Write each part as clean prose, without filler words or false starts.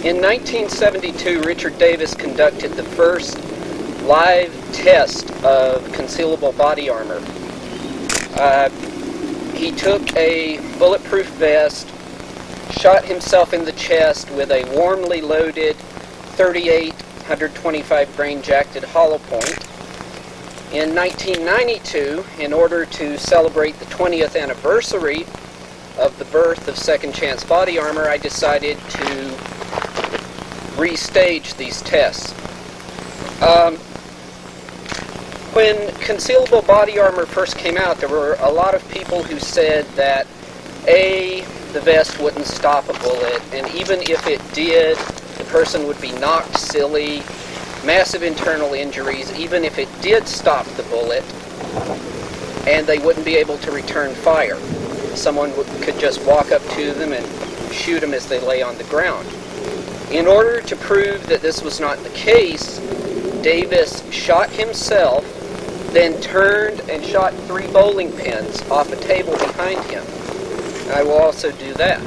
In 1972, Richard Davis conducted the first live test of concealable body armor. He took a bulletproof vest, shot himself in the chest with a warmly loaded 38 125 grain jacketed hollow point. In 1992, in order to celebrate the 20th anniversary of the birth of Second Chance Body Armor, I decided to restage these tests. When concealable body armor first came out, there were a lot of people who said that A, the vest wouldn't stop a bullet, and even if it did, the person would be knocked silly, massive internal injuries, even if it did stop the bullet, and they wouldn't be able to return fire. Someone could just walk up to them and shoot them as they lay on the ground. In order to prove that this was not the case, Davis shot himself, then turned and shot 3 bowling pins off a table behind him. I will also do that.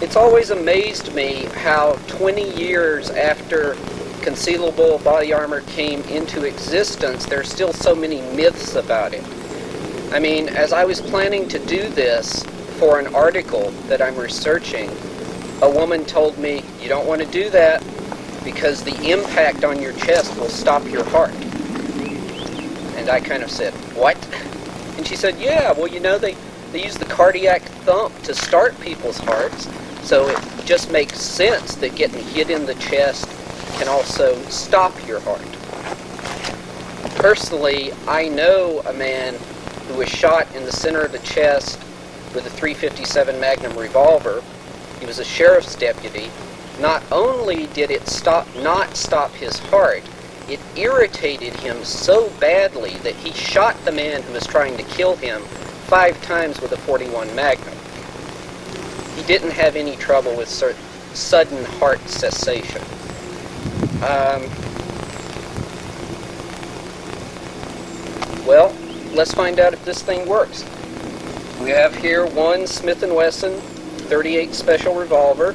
It's always amazed me how 20 years after concealable body armor came into existence, there's still so many myths about it. I mean, as I was planning to do this for an article that I'm researching, a woman told me, you don't want to do that because the impact on your chest will stop your heart. And I kind of said, what? And she said, yeah, well, you know, they use the cardiac thump to start people's hearts, so it just makes sense that getting hit in the chest can also stop your heart. Personally, I know a man who was shot in the center of the chest with a .357 Magnum revolver. He was a sheriff's deputy. Not only did it not stop his heart, it irritated him so badly that he shot the man who was trying to kill him 5 times with a .41 Magnum. He didn't have any trouble with sudden heart cessation. Well, let's find out if this thing works. We have here one Smith & Wesson 38 special revolver.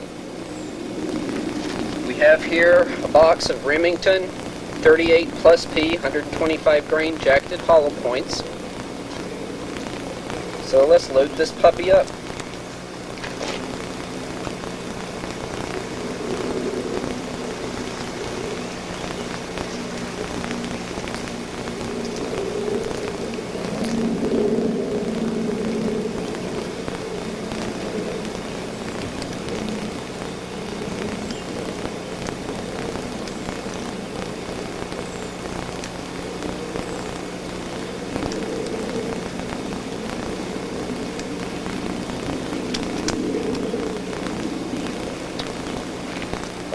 We have here a box of Remington 38 plus P 125 grain jacketed hollow points. So let's load this puppy up.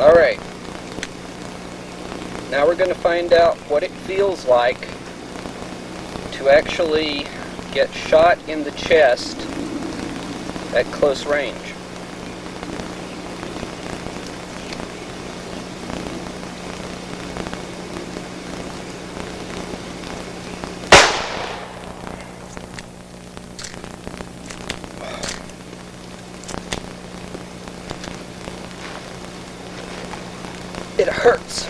Alright, now we're going to find out what it feels like to actually get shot in the chest at close range. It hurts.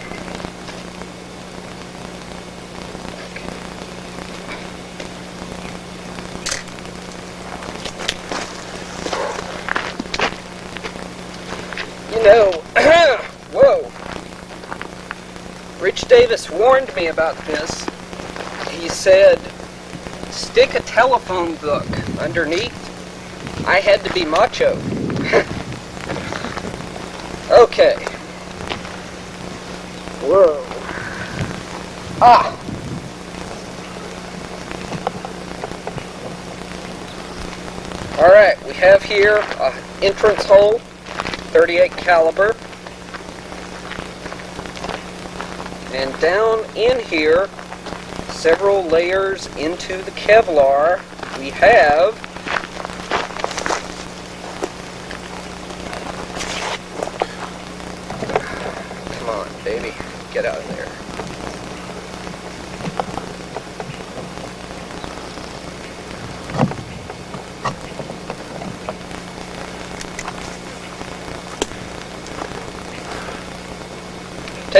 You know, whoa. Rich Davis warned me about this. He said, stick a telephone book underneath. I had to be macho. Okay. Whoa. Ah! Alright, we have here an entrance hole, 38 caliber. And down in here, several layers into the Kevlar, we have baby, get out of there.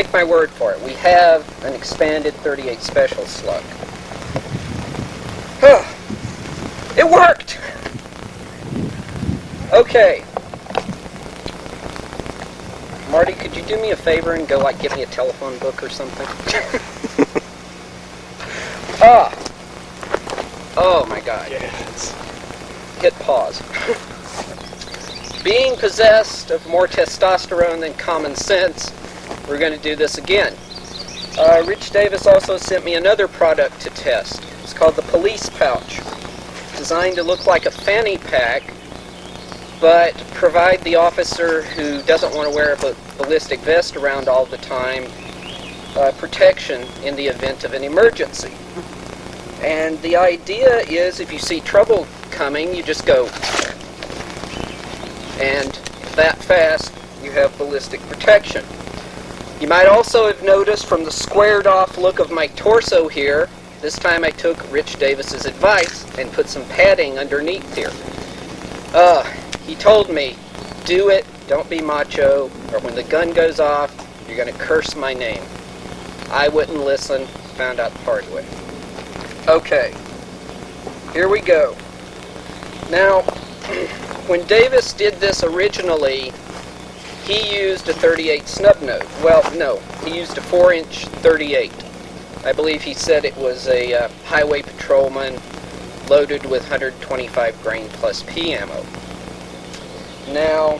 take my word for it. We have an expanded 38 Special slug. It worked! Okay. Marty, could you do me a favor and go, like, get me a telephone book or something? Oh my God. Yes. Hit pause. Being possessed of more testosterone than common sense, we're going to do this again. Rich Davis also sent me another product to test. It's called the Police Pouch. Designed to look like a fanny pack, but provide the officer who doesn't want to wear a ballistic vest around all the time protection in the event of an emergency. And the idea is, if you see trouble coming, you just go, and that fast you have ballistic protection. You might also have noticed from the squared off look of my torso here, this time I took Rich Davis's advice and put some padding underneath here. He told me, do it, don't be macho, or when the gun goes off, you're going to curse my name. I wouldn't listen, found out the hard way. Okay, here we go. Now, when Davis did this originally, he used a 38 snub nose. Well, no, he used a 4-inch 38. I believe he said it was a highway patrolman loaded with 125 grain plus P ammo. Now,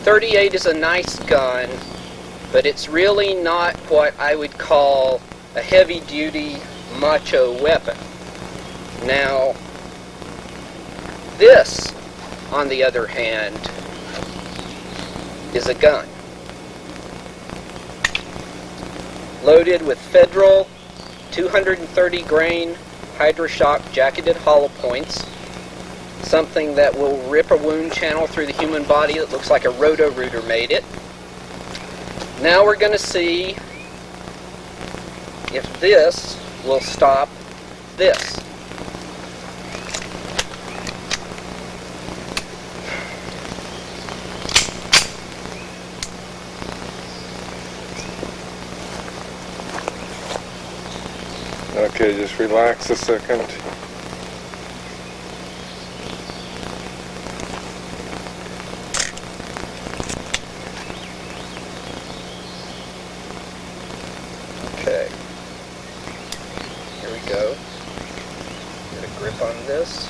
38 is a nice gun, but it's really not what I would call a heavy-duty macho weapon. Now, this, on the other hand, is a gun. Loaded with Federal 230 grain Hydroshock jacketed hollow points, something that will rip a wound channel through the human body that looks like a roto-rooter made it. Now we're going to see if this will stop this. Okay, just relax a second. Okay. Here we go. Get a grip on this.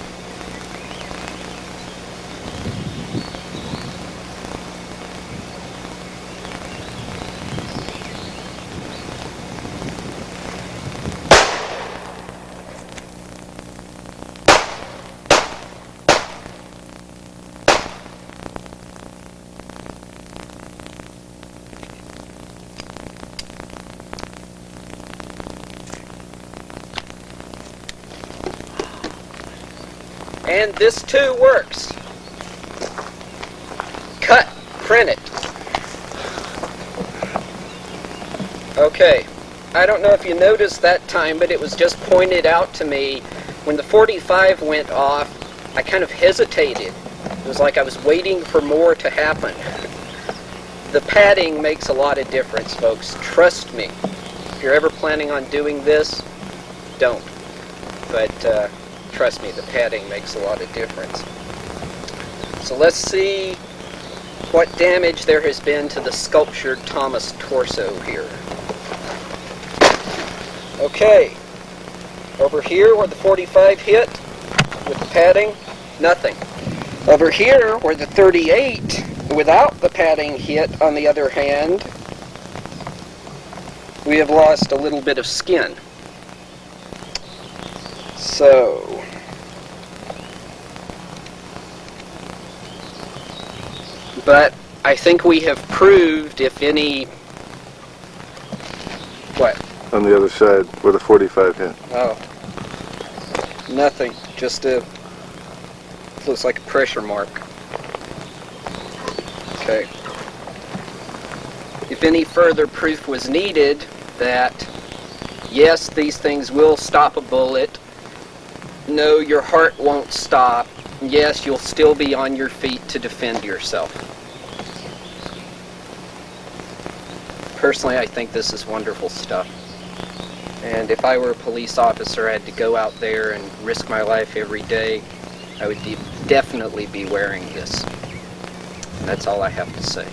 And this too works. Cut. Print it. Okay. I don't know if you noticed that time, but it was just pointed out to me when the 45 went off, I kind of hesitated. It was like I was waiting for more to happen. The padding makes a lot of difference, folks. Trust me. If you're ever planning on doing this, don't. But trust me, the padding makes a lot of difference. So let's see what damage there has been to the sculptured Thomas torso here. Okay, over here where the 45 hit with the padding, nothing. Over here where the 38 without the padding hit, on the other hand, we have lost a little bit of skin. So, but I think we have proved, if any, what? On the other side, where the 45 hit. Oh, nothing. Just a, looks like a pressure mark. Okay. If any further proof was needed that, yes, these things will stop a bullet, no, your heart won't stop, yes, you'll still be on your feet to defend yourself. Personally, I think this is wonderful stuff. And if I were a police officer, I had to go out there and risk my life every day, I would definitely be wearing this. And that's all I have to say.